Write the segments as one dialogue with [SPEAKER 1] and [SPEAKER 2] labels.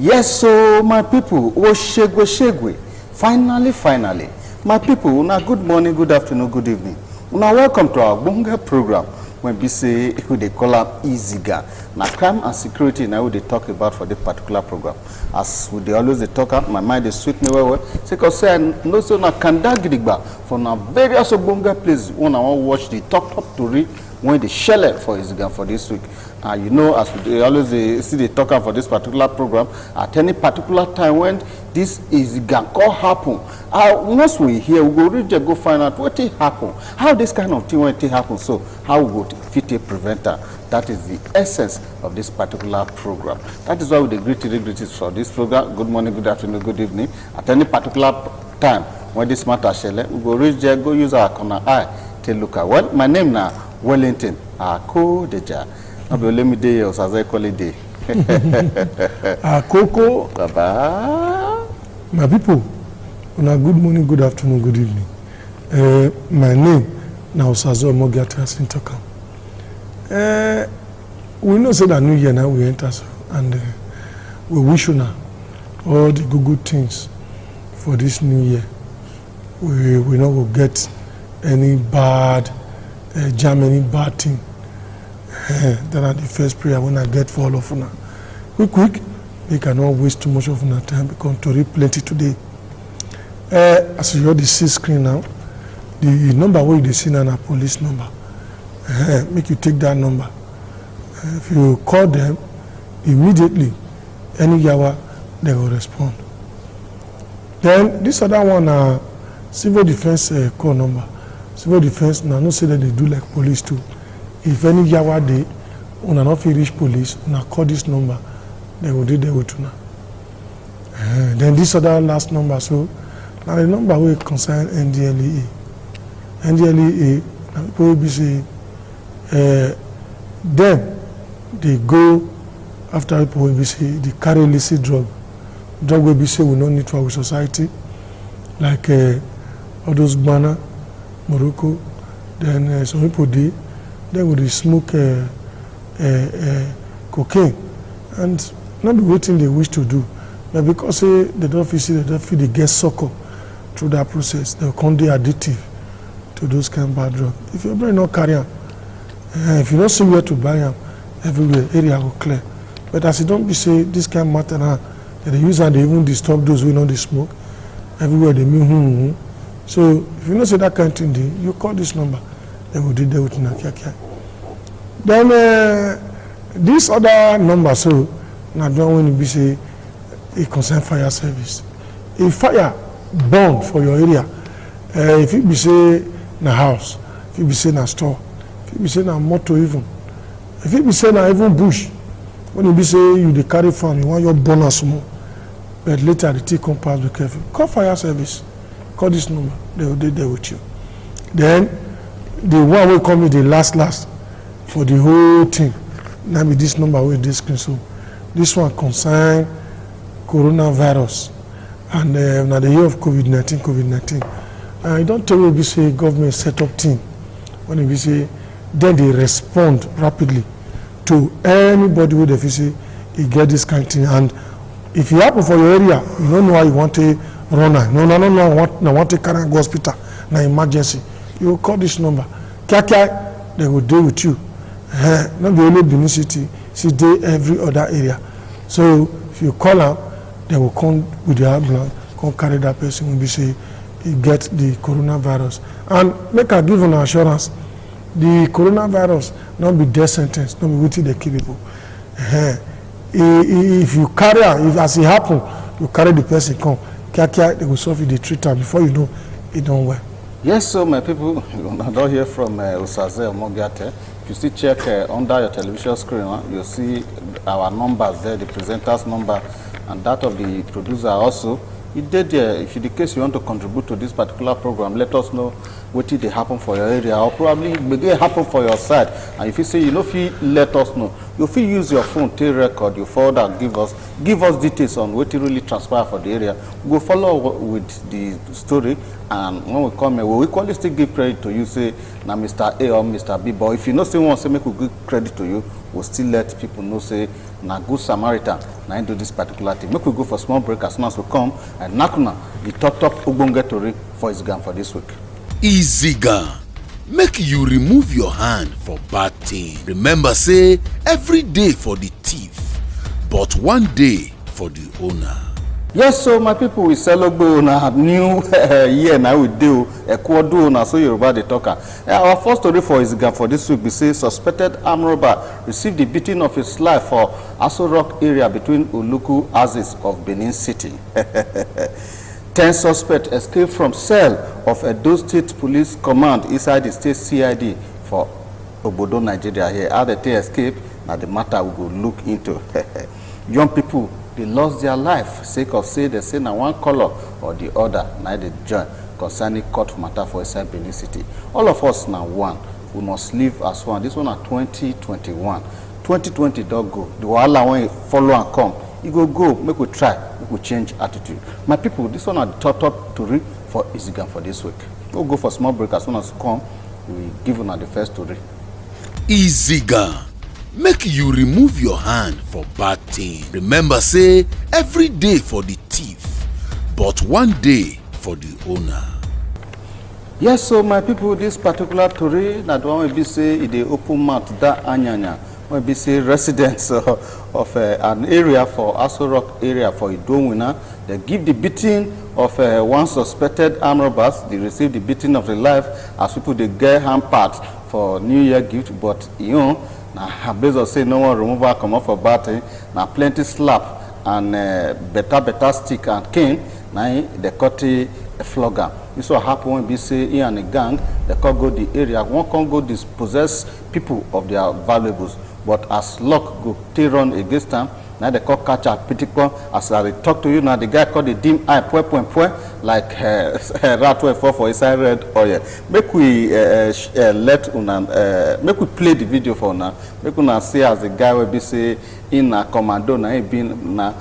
[SPEAKER 1] Yes, so my people, Oshegwe, finally, my people, una good morning, good afternoon, good evening. Una welcome to our Bunga program when we say who they call up Easyga. Now crime and security now they talk about for this particular program. As they always talk up, my mind is sweet me well. So because say no so na kanda gidigba for na various Bunga places when I want to watch the top story when they shell it for Easyga for this week. You know, as we always see the talker for this particular program, at any particular time when this is going to happen, once we hear, we go reach there, go find out what it happen, how this kind of thing when it happen, so how we go to fit a preventer. That is the essence of this particular program. That is why we greet for this program. Good morning, good afternoon, good evening. At any particular time when this matter shell, we go reach there, go use our corner eye, take a look at. Well, my name now, Wellington Akodeja. Let me day as I call it day.
[SPEAKER 2] Coco,
[SPEAKER 1] Baba.
[SPEAKER 2] My people, good morning, good afternoon, good evening. My name now Sazo Mogata Sintokam. We know say that New Year now we enter and we wish you now all the good things for this New Year. We not will get any bad jam, any bad thing. That are the first prayer when I get for all of you. Quick, we cannot waste too much of our time because to read plenty today. As you already see screen now, the number where you see now a police number. Make you take that number. If you call them immediately, any yawa they will respond. Then this other one, civil defense call number. Civil defense now no say that they do like police too. If any yawa day, una not reach police, una call this number, they will do there with una. Then this other last number, so now the number will concern NDLEA. NDLEA, people will be say, then they go after people will be say they carry illicit drug. Drug will be say we don't need for our society, like all those Ghana, Morocco. Then some people did. Then we smoke cocaine and not the thing they wish to do, but because they don't feel they get sucker through that process, they will come be addictive to those kind of bad drugs. If your brain not carry them, if you don't see where to buy them, everywhere area will clear. But as you don't be say this kind of matter now, that they use and they even disturb those who know they smoke, everywhere they mean So if you don't say that kind of thing, you call this number. They will do that with Nakia. Then this other number, so now don't want to be say it concern fire service. If fire burn for your area, if it be say na house, if it be say na store, if it be say na motor even, if it be say na even bush, when it be say you dey carry farm, you want your bonus more, but later the thing come pass, be careful. Call fire service. Call this number. They will do there with you. Then the one will come with the last for the whole thing. Now be this number with this screen. So this one concern coronavirus and now the year of COVID-19. I don't tell you we say government set up team. When we say then they respond rapidly to anybody who they say you get this kind of thing. And if it happen for your area, you don't know how you want to run. No, want to carry go hospital. Now emergency. You will call this number. They will deal with you. Not the only Benin City, see they every other area. So if you call them, they will come with the ambulance, come carry that person when we say he get the coronavirus. And make a give an assurance, the coronavirus not be death sentence, not be waiting they kill people. If you carry if as it happen, you carry the person come, they will solve the treatment before you know it don't work.
[SPEAKER 1] Yes, so my people, you don't hear from Osaze Mogate. If you see check under your television screen, you'll see our numbers there, the presenter's number, and that of the producer also. It did there. If in the case you want to contribute to this particular program, let us know what did happen for your area, or probably it may happen for your side. And if you say you know, if you let us know, you fit use your phone take record, you forward and give us details on wetin really transpire for the area. We go follow with the story, and when we come here, we will equally still give credit to you, say na Mr. A or Mr. B. But if you know say one say make we give credit to you, we'll still let people know say na good Samaritan na do this particular thing. Make we go for small break. As soon as we come, and nakuna the top ogbonge tori for Izigan for this week.
[SPEAKER 3] Izigan, make you remove your hand for bad thing. Remember say every day for the thief, but one day for the owner.
[SPEAKER 1] Yes, so my people, we celebrate na new year now we do Ecuador na so Yoruba dey talk. Our first story for Izigan for this week, we say suspected armed robber received the beating of his life for Aso Rock area between Uluku Axis of Benin City. 10 suspects escaped from cell of Edo State Police Command inside the state CID for Obodo, Nigeria. Here, how they escape? Now the matter we go look into. Young people, they lost their life sake of say they say na one color or the other. Now they join concerning court matter for inside Benin City. All of us now one. We must live as one. This one at 2021. 2020 don't go. The wahala when follow and come. You go, make we try, make we change attitude. My people, this one are the top to read for Izigan for this week. We'll go for small break. As soon as we come, we give you the first story.
[SPEAKER 3] Izigan, make you remove your hand for bad thing. Remember say every day for the thief, but one day for the owner.
[SPEAKER 1] Yes, so my people, this particular story, that one will be say in the open mouth that anyanya. Will be say residents of an area for Aso Rock area for Idowina. They give the beating of one suspected armed robbers. They receive the beating of the life as people they get hand parts for New Year gift. But you know, now based on say no one removal come up for batting. Now plenty slap and better stick and cane. Now they cut a flogger. This will happen when we say here and a gang. They can't go the area. One can't go dispossess people of their valuables. But as luck go take run against them, now they call catch a pitikon. As I talk to you now, the guy called the dim eye point like rat will fall for inside red oil. Make we let una make we play the video for now. Make una see as the guy will be say in a commando na he been na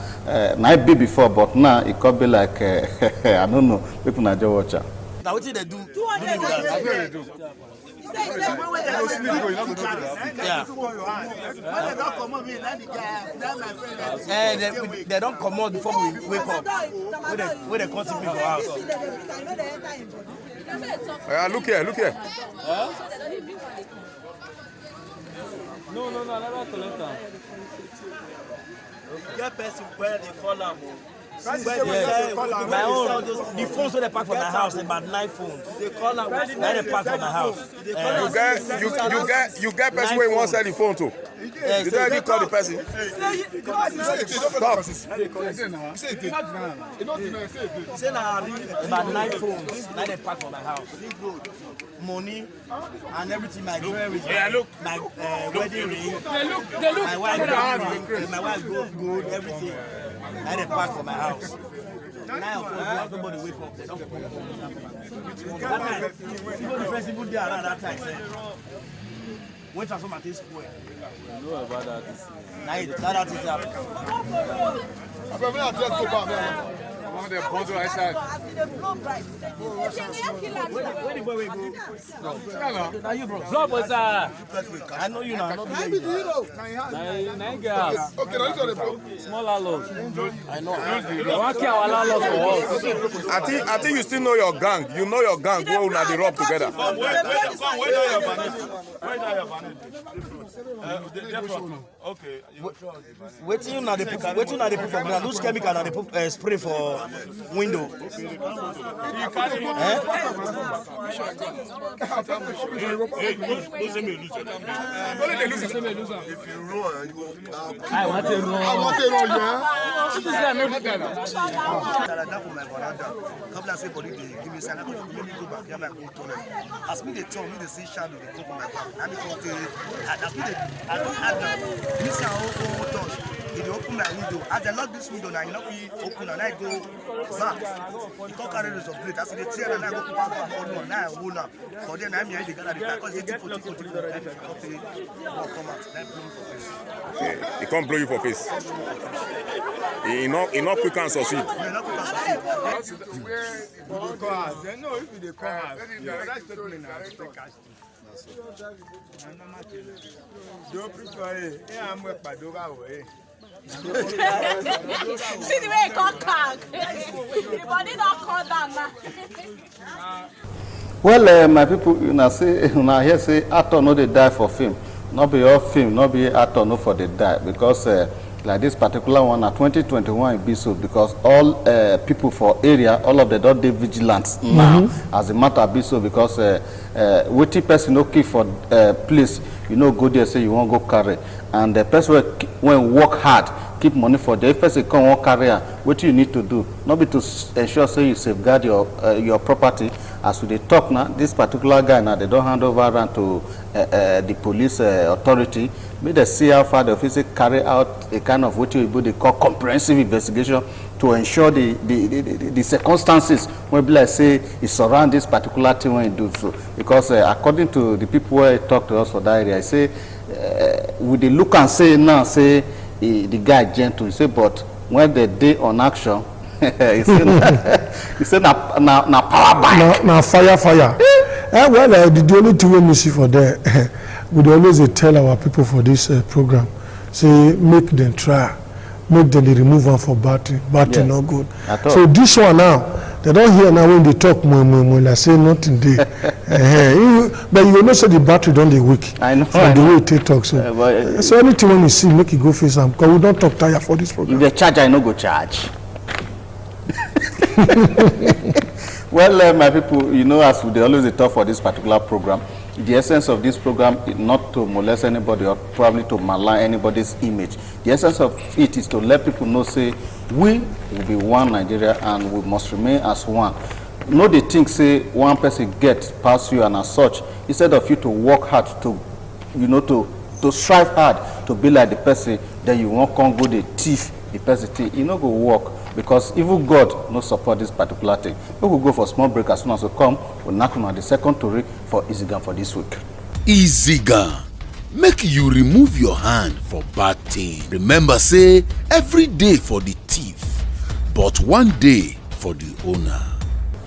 [SPEAKER 1] be before, but now it could be like I don't know. Make una just watch it.
[SPEAKER 4] Now what did they do? They do. They don't come out before we wake up. Where they come to me for house.
[SPEAKER 5] Look here.
[SPEAKER 6] Huh? No, I never collect them.
[SPEAKER 4] Get person where they call them. My own, the phones when they pack from my house, about 9 phones. They call them. Then they pack from my house.
[SPEAKER 5] You get person where you want to sell the phone to. You don't even call the person.
[SPEAKER 4] Stop. About 9 phones. Then they pack from my house. Money and everything. My jewelry, my wedding ring, my wife gold, everything. I had a pack for my house. Now, of course, nobody wake up. They don't come up. That time, even the first people there around that time said, when transform at this point.
[SPEAKER 6] I know about that.
[SPEAKER 4] Now that is happening.
[SPEAKER 5] They bundle outside.
[SPEAKER 4] Where the boy will go?
[SPEAKER 6] Now you bro. Drop us
[SPEAKER 4] I know you now.
[SPEAKER 6] Nine girls. Small allos.
[SPEAKER 4] I know.
[SPEAKER 6] One care our allos for us.
[SPEAKER 5] I think you still know your gang. You know your gang. Go on the rope together.
[SPEAKER 4] Okay. Waiting on the people. Waiting on the people. Now, lose chemical and the spray for window.
[SPEAKER 6] I want to know.
[SPEAKER 4] As me they tell me they see shadow they come from my back. I don't have them. This is our own touch. If you open my window, as I lock this window now, you know we open and I go back. You can't carry this of blade. As they tear and I go back and follow and I hold up. But then I'm here, they gather the because they take for come out. Then blow for face.
[SPEAKER 5] Okay. He can't blow you for face. He not quick and succeed.
[SPEAKER 4] No, not quick and succeed.
[SPEAKER 7] No, if they call us, that's the thing now. Don't prefer it. Yeah, I'm with Padova away.
[SPEAKER 8] See the way it got cock. The body not call down now.
[SPEAKER 1] Well, my people, say, hear say actor no they die for film. Not be all film, not be actor no for the die because like this particular one at 2021 it be so because all people for area, all of them don't be vigilant now as a matter be so because waiting person okay for place, you know go there say you won't go carry and the person when work hard keep money for the person come work career what you need to do not be to ensure say you safeguard your property as we dey talk now this particular guy now they don't hand over around to the police authority make they see how far the officer carry out a kind of what they call comprehensive investigation to ensure the circumstances when be like say it surround this particular thing when you do so because according to the people who talk to us for that area I say with the look and say now say the guy gentle he say but when they day on action he say na power bike
[SPEAKER 2] na fire well the only thing we see for there we always tell our people for this program say make them try make them remove one for battery no good so this one now they don't hear now when they talk more like say nothing there but you know say the battery don't dey weak
[SPEAKER 1] I know
[SPEAKER 2] from the way they talk so so anything when you see make you go face am because we don't talk tire for this program
[SPEAKER 1] if they charge I no go charge. Well, my people, you know, as we always talk for this particular program, the essence of this program is not to molest anybody or probably to malign anybody's image. The essence of it is to let people know, say, we will be one Nigeria and we must remain as one. No, they think, say, one person gets past you and as such, instead of you to work hard to, you know, to strive hard to be like the person, then you won't come go the thief, the person, you know, go work. Because evil God no support this particular thing. We will go for small break as soon as we come. We'll knock on the second story for Easygun for this week.
[SPEAKER 3] Easygun, make you remove your hand for bad thing. Remember say every day for the thief, but one day for the owner.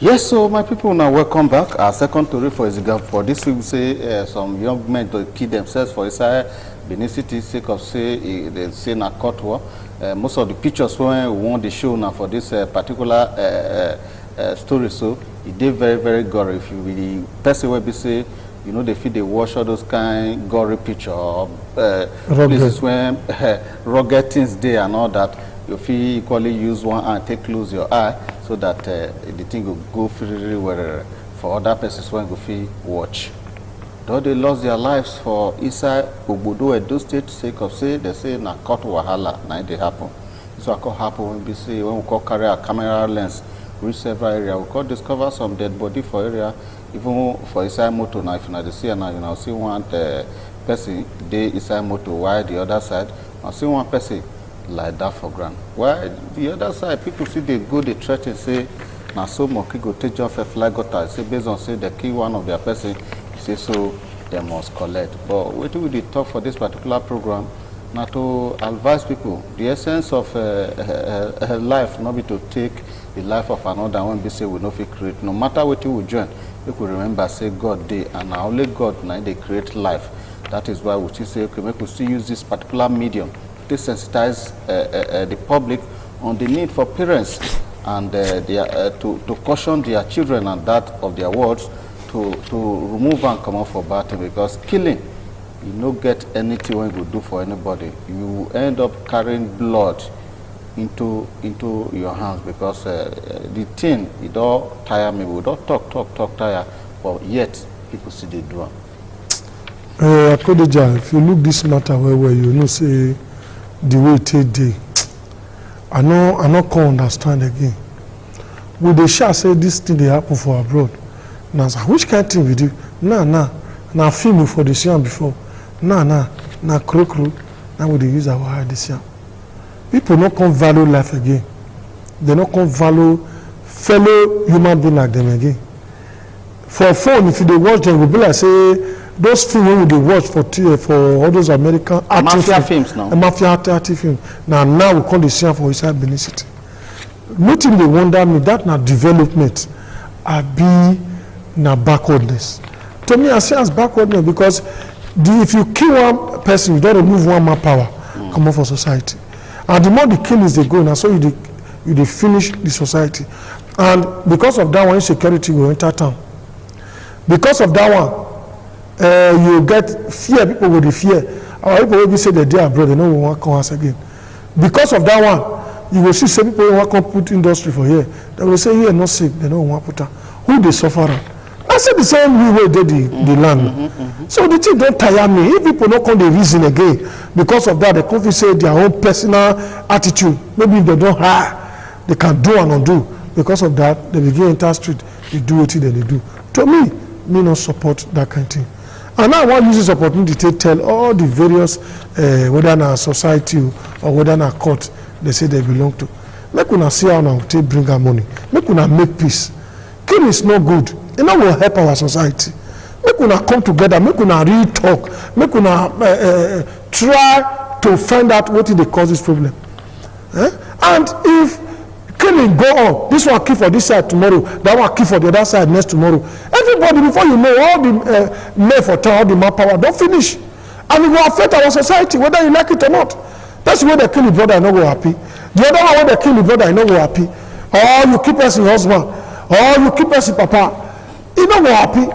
[SPEAKER 1] Yes, so my people now welcome back. Our second story for Easygun for this week. We say some young men to kill themselves for Isaiah Benin City sake of say they say na court war. Most of the pictures when we want to show now for this particular story, so it did very, very gory. If you really person will be say, you know, they feel they wash all those kind gory picture or places when rugged things there and all that. You feel equally use one eye, take close your eye so that the thing will go freely where for other persons when go feel watch. Though they lost their lives for inside Obodo Edo State sake of say they say na court wahala na they happen. So I call happen when we say when we call carry a camera lens reach several area we call discover some dead body for area even for inside motor now if you know see now you know see one person dey inside motor while the other side and see one person like that for ground. While the other side people see they go they threaten say na so monkey go take John fly gutter say based on say they kill one of their person. Say so they must collect. But what we did talk for this particular program, now to advise people, the essence of life not be to take the life of another one be say we no fit create. No matter what you will join, you could remember say God dey and now only God now they create life. That is why we still say okay, we could still use this particular medium to sensitize the public on the need for parents and to caution their children and that of their words. To remove and come out for battle because killing, you no get anything when you do for anybody. You end up carrying blood into your hands because the thing it don't tire me. We don't talk tire, but yet people see they do.
[SPEAKER 2] Akodeja, if you look this matter where you know say the way it day, I not can understand again. Would they shall say this thing they happen for abroad? Now, which kind of thing we do? Nah, film for the same before. Nah, crow. Now we use our eye this year. people no come value life again. They no come value fellow human being like them again. For phone, if you dey watch them, it will be like say those films wey we dey watch for all those American
[SPEAKER 1] mafia films now.
[SPEAKER 2] Mafia active films. Now we call the same for inside Benin City. Nothing dey wonder me that na development, abi na backwardness. To me, I see as backwardness because if you kill one person, you don't remove one man power come out for society. And the more the killings they go, now so you dey finish the society. And because of that one, insecurity will enter town. Because of that one, you get fear. People will fear. Our people will be say that they are abroad, they no want to come us again. Because of that one, you will see some people who want to put industry for here. They will say here not safe. They don't want to put. Who they suffer? I said the same way they the land. So the thing don't tire me. If people don't come, they reason again. Because of that, they come to say their own personal attitude. Maybe if they don't hire, they can do and undo. Because of that, they begin enter street. They do what they do. To me not support that kind of thing. And now I want to use this opportunity to tell all the various, whether in our society or whether in our court, they say they belong to. Make una see how now take bring our money. Make una make peace. Killing is not good. It not will help our society. Make una come together. Make una really talk. Make una try to find out what is the cause this problem. And if killing go on, this one kill for this side tomorrow, that one kill for the other side next tomorrow. Everybody, before you know, all the men for town, all the manpower, don't finish. And it will affect our society, whether you like it or not. That's the way they kill the brother, I know go happy. The other one, when they kill the brother, I know go happy. Or you keep us in husband, or you keep us in papa. You know go happy.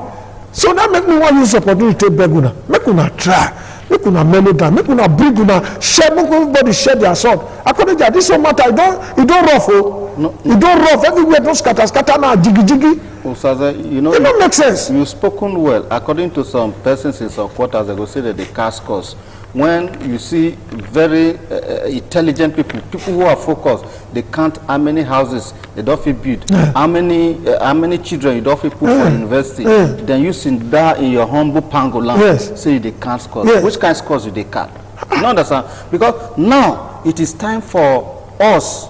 [SPEAKER 2] So that make me want to use the opportunity to beg una. Make una try. Make una mellow down. Make una bring una share. Make everybody share their sword. According to this one matter, it don't rough. Oh. No, it don't rough. Everywhere don't scatter now. Jiggy.
[SPEAKER 1] Usaza,
[SPEAKER 2] it don't make sense.
[SPEAKER 1] You've spoken well. According to some persons in some quarters, they go say that the cast cost. When you see very intelligent people who are focused, they count how many houses they don't fit build, how many children you don't fit put for university. Then you sit there in your humble pangolin, say they can't score. Which kind of scores do they count? You know understand? Because now it is time for us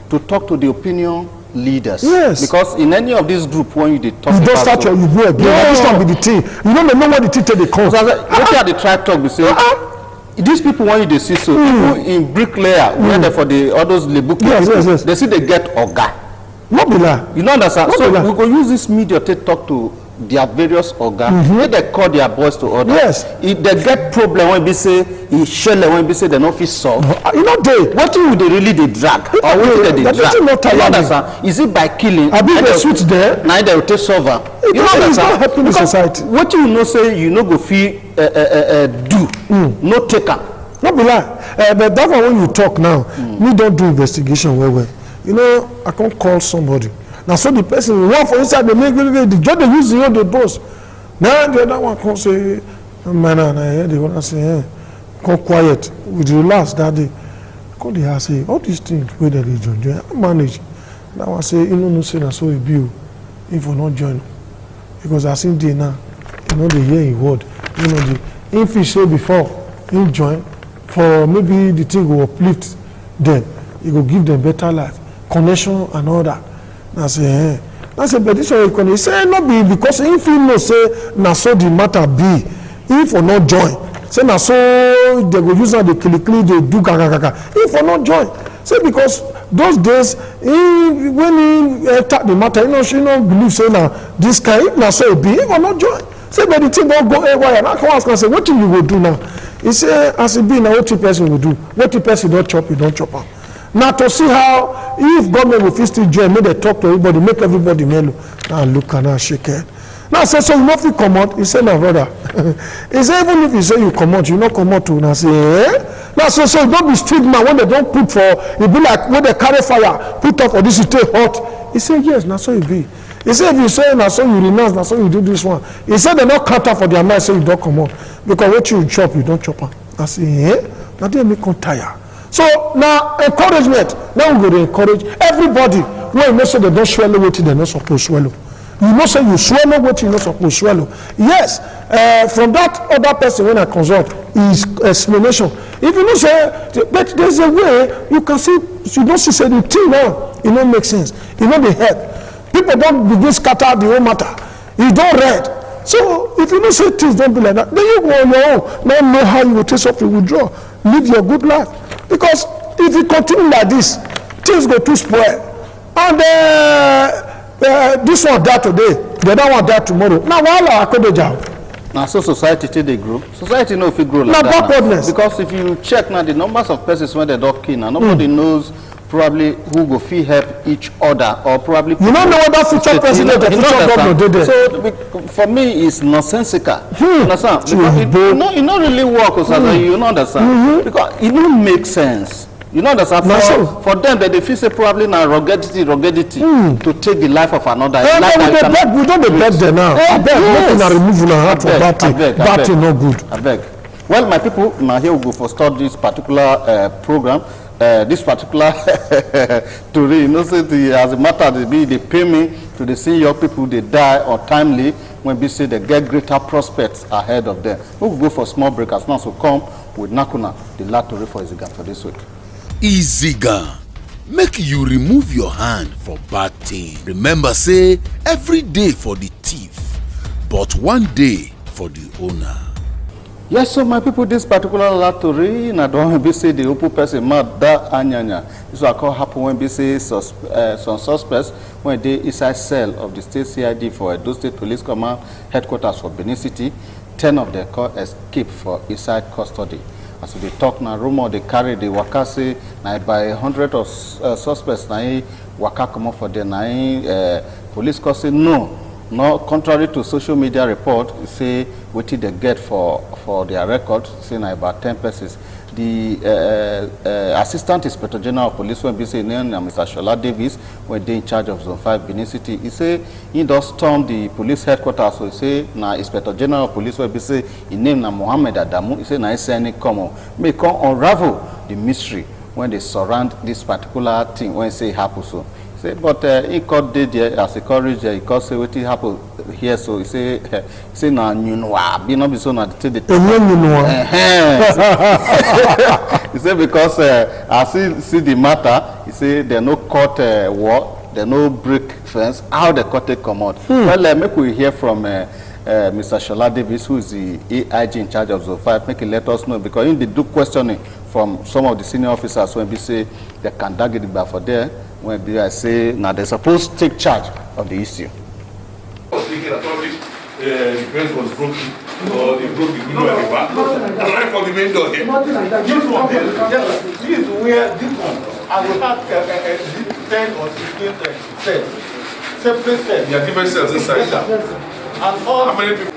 [SPEAKER 1] to talk to the opinion leaders. Yes. Because in any of this group, when you talk about,
[SPEAKER 2] don't start your you go again. This one be the thing. You don't know what the thing they call.
[SPEAKER 1] What are the try talk? We say. These people when you see so people in bricklayer where they for the others lebuku yes. They see they get oga.
[SPEAKER 2] Not be that.
[SPEAKER 1] You know understand? So we go use this media to talk to their various oga. They call their boys to order.
[SPEAKER 2] Yes.
[SPEAKER 1] If they get problem when they say when they say they not fit solve.
[SPEAKER 2] You know they
[SPEAKER 1] what would they really they drag or what they drag? You understand? Is it by killing?
[SPEAKER 2] I be the switch there.
[SPEAKER 1] Now they will take solver.
[SPEAKER 2] You know it's not helping the society.
[SPEAKER 1] What you know say you know go feel do no take am.
[SPEAKER 2] No be lie. But that one when you talk now, me don't do investigation well. You know I can't call somebody. Now so the person one for inside they make the judge they use the boss. Now the other one come say man and I hear the one say come quiet with relax that day. Come the house say all these things where they join I manage. That one say you know say na so e be if you not join. Because I seen there now, you know they hear a word. You know the if he say before he join for maybe the thing will uplift them, it will give them better life, connection and all that. I say, but this one he say not be because if he know say na so the matter be, if or not join, say na so they go use now the click they do gaga. If or not join, say because those days when he enter the matter, she don't believe say now this kind na so it be, if or not join. Say but the thing don't go anywhere. Now come ask and say what thing you will do now? He say as it be now what the person will do, what the person don't chop, you don't chop am. Now to see how if government will still join, make they talk to everybody, make everybody mellow. Now look and now shake head. Now say so you not fit come out. He say no brother. He say even if you say you come out, you not come out too. Now say now so don't be stigma when they don't put for it be like when they carry fire, put up for this it take hot. He say yes, now so it be. He said if you say now so you renounce, now so you do this one. He said they not counter for their mind, so you don't come out. Because what you chop, you don't chop. I say, now they make them tire. So now encouragement. Now we go to encourage everybody when you know so they don't swallow what they not supposed to swallow. You know, say you swallow what you know suppose swallow. Yes, from that other person when I consult, his explanation. If you know say, but there's a way you can see, you don't see say the thing now, it don't make sense. It don't dey help. People don't begin scatter the whole matter. You don't read. So if you don't say things don't be like that, then you go on your own. Now know how you will take off, you withdraw, live your good life. Because if you continue like this, things go too spoil. And this one die today, the other one die tomorrow. Now why are you down?
[SPEAKER 1] Now so society till they grow. Society no if it grow like
[SPEAKER 2] now,
[SPEAKER 1] that.
[SPEAKER 2] Backwardness.
[SPEAKER 1] Because if you check now the numbers of persons when they don't kill now, nobody knows probably who go fee help each other or probably
[SPEAKER 2] you don't know whether future president or future governor did there.
[SPEAKER 1] So for me it's nonsensical. You understand? Because it not really work, you don't understand. Because it don't make sense. You know understand? For them they feel say probably now ruggedity to take the life of another.
[SPEAKER 2] We don't beg them now. I beg, nothing to remove our heart for bad thing not good.
[SPEAKER 1] I beg. Well, my people, now here we go for start this particular program. This particular story, you know, say as a matter they pay me to see your people they die untimely when we say they get greater prospects ahead of them. We will go for small break as now so come with Nakuna, the last story for Iziga for this week.
[SPEAKER 3] Iziga, make you remove your hand for bad thing. Remember say every day for the thief, but one day for the owner.
[SPEAKER 1] Yes, so my people, this particular lottery, I don't be say the open person mad that anyanya. This will call happen when we say some suspects when they inside cell of the state CID for Edo State Police Command headquarters for Benin City. 10 of them escape for inside custody. As we talk now, rumor they carry the waka say now by 100 of suspects now waka come up for the police cause say no. No, contrary to social media report, say what they get for their record, saying about 10 persons. The Assistant Inspector General of Police, when we say name Mr. Shola Davis, when they in charge of Zone 5 Benin City, he say he does storm the police headquarters. So he say now Inspector General of Police, when we say he name na Mohammed Adamu, he say now he say any come may come unravel the mystery when they surround this particular thing when say happen so. Say, but he called there as a courage. He called say what happened here. So he say na you know be not be so na the he say because I see the matter. He say there no court war, there no break fence. How the court take come out? Well, make we hear from Mr. Shola Davis, who is the AIG in charge of Zone 5. Make it let us know because in the do questioning from some of the senior officers when we say they can target the bar for there. When I say now they're supposed to take charge of the issue.
[SPEAKER 5] Speaking of probably the fence was broken or they broke the window at the back. Right from the main door here. This one, this is where this one. I will have 10 or 15 cells. Separate cells. There are different cells inside. And all how many people?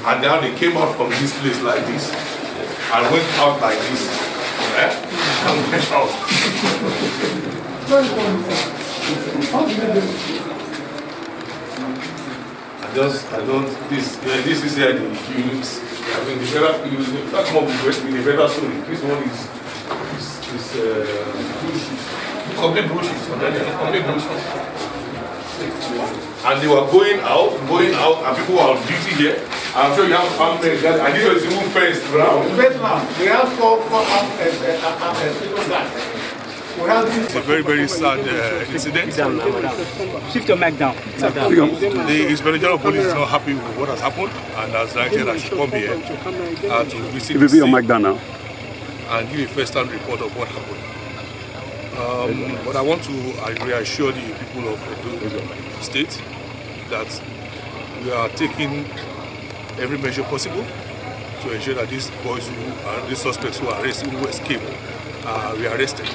[SPEAKER 5] And now they came out from this place like this and went out like this. And went out. I don't, this is here the units. I mean, the better, you can't come up with a better story. This one is complete bullshit. And they were going out, and people were on duty here. I'm sure you have family that, and this was even fenced around. We have four people that. It's a very, very sad incident.
[SPEAKER 6] Shift your mic down.
[SPEAKER 5] The Inspector General of Police is not happy with what has happened and has directed that I should come here to visit the scene and give a first-hand report of what happened. But I want to reassure the people of the state that we are taking every measure possible to ensure that these boys these suspects who are arrested, who escaped, are rearrested.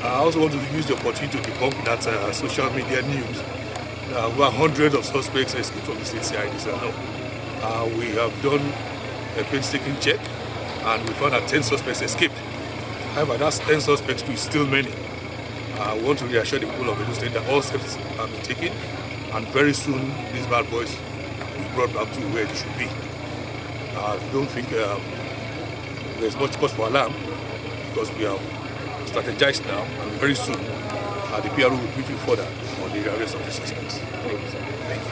[SPEAKER 5] I also want to use the opportunity to debunk that social media news. Over hundreds of suspects escaped from the state CID. We have done a painstaking check and we found that 10 suspects escaped. However, that's 10 suspects is still many. I want to reassure the people of Edo State that all steps have been taken and very soon these bad boys will be brought back to where they should be. I don't think there's much cause for alarm because we have strategized now and very soon The PRO will brief you further on the arrest of the suspects. Thank you, sir. Thank you.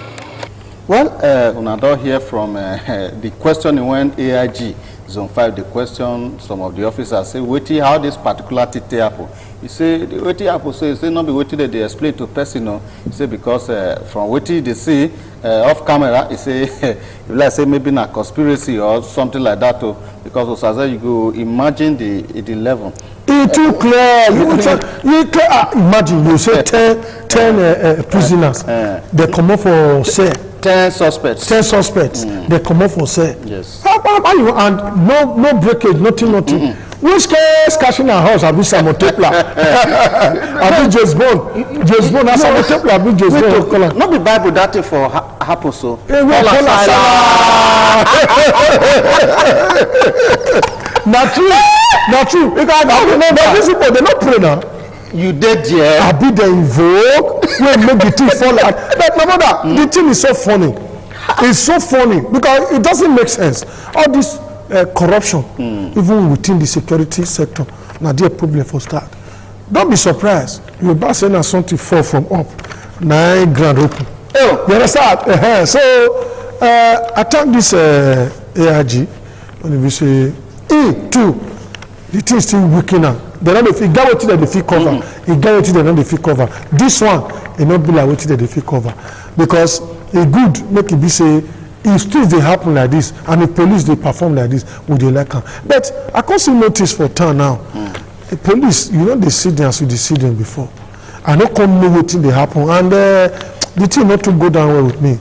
[SPEAKER 1] Well, una don hear from the question when AIG Zone 5, the question some of the officers say, wetin how this particular thing happen? He say, wetin happen, so he say, not be wetin they explain to person, no. He say, because from wetin they see off camera, he say, if like say maybe a conspiracy or something like that, too, because as you go imagine the level.
[SPEAKER 2] It's too clear. You can imagine, you say 10 prisoners, they come up for say.
[SPEAKER 1] 10 suspects.
[SPEAKER 2] 10 suspects. They come up for say.
[SPEAKER 1] Yes.
[SPEAKER 2] How you and no breakage, nothing. Which case cashing a house? Have you Simon Templar? Have you James Bond? James Bond. That's Simon Templar. Have you James Bond?
[SPEAKER 1] Not the Bible that thing for happen so.
[SPEAKER 2] Not true. But these people they not pray now.
[SPEAKER 1] You did, yeah.
[SPEAKER 2] I be the invoke. When make the thing fall like. But my mother, the thing is so funny. It's so funny because it doesn't make sense. All this corruption, even within the security sector, now their problem for start. Don't be surprised. You about saying something fall from up, 9 grand open. Oh, you understand? So I thank this AIG when we say E2. The thing is still working now. They don't if you get what they feel cover. You get what they don't feel cover. This one, it not be like what they feel cover. Because it good make it be say if things they happen like this and the police they perform like this, would they like them? But I can't see notice for town now. The police, you know they see them as you see them before. I don't come know what thing they happen and the thing not to go down well with me.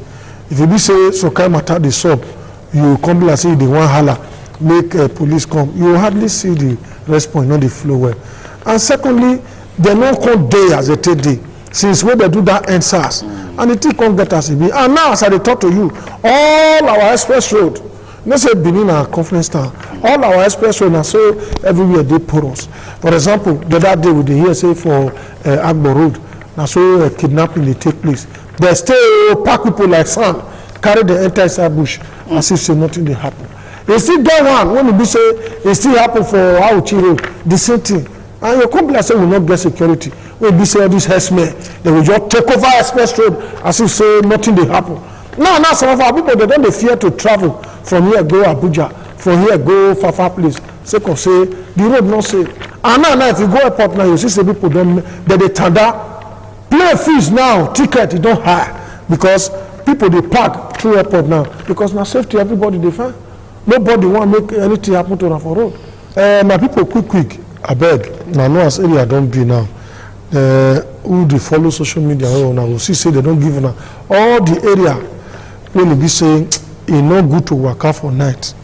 [SPEAKER 2] If you be say so kind matter the sub, you come like say they want holler. Make police come, you hardly see the response, not the flow well. And secondly, they don't come day as a third day. Since when they do that NSAS, and the thing can't get us be. And now as I talk to you, all our express road, not say Benin our conference town, all our express road are so everywhere they porous. For example, the other day with the hear say for Agbo Road, now so kidnapping they take place. They still pack people like sand, carry the entire inside bush, as if say nothing they happen. They still get one when you say it still happen for Auchi Road, the same thing. And your company say will not get security. When you say all these herdsmen, they will just take over express road as if say nothing they happen. Now some of our people they don't fear to travel from here go Abuja, from here go far place. Say the road not safe. And now if you go airport now, you see some people don't they tanda play fees now, ticket you don't hire because people they park through airport now because now safety everybody they find. Nobody want to make anything happen to them for road. My people quick, I beg. Now know as area don't be now. Who they follow social media now will see say they don't give now. All the area when they be saying it's not good to work out for night.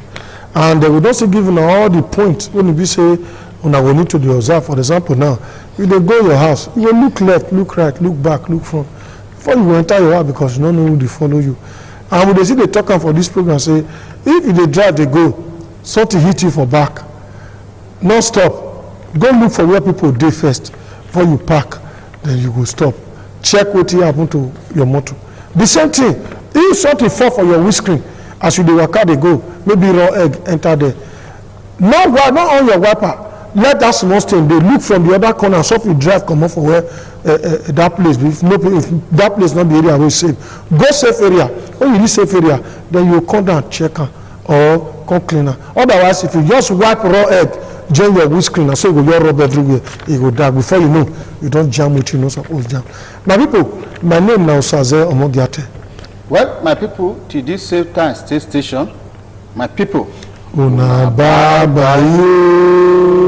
[SPEAKER 2] And they will also give all the points when they be say when we need to be observed. For example now, you they go your house, you will look left, look right, look back, look front. Before you enter your house because you don't know who they follow you. And when they see they talking for this program say if they drive they go something hit you for back non stop go look for where people dey first before you park then you go stop check wetin happen to your motor the same thing if something fall for your windscreen as you dey waka dey go maybe raw egg enter there not on your wiper let that small stain dey look from the other corner so if you drive comot for where that place if that place not the area wey safe go safe area when you reach safe area then you come down check am or come clean am otherwise if you just wipe raw egg join your windscreen and so you go just rub everywhere e go dark before you know you don jam wetin you no suppose jam. My people, my name na Osaze Omogiate.
[SPEAKER 1] Well, my people, till this same time stay station, my people
[SPEAKER 2] una bye bye you.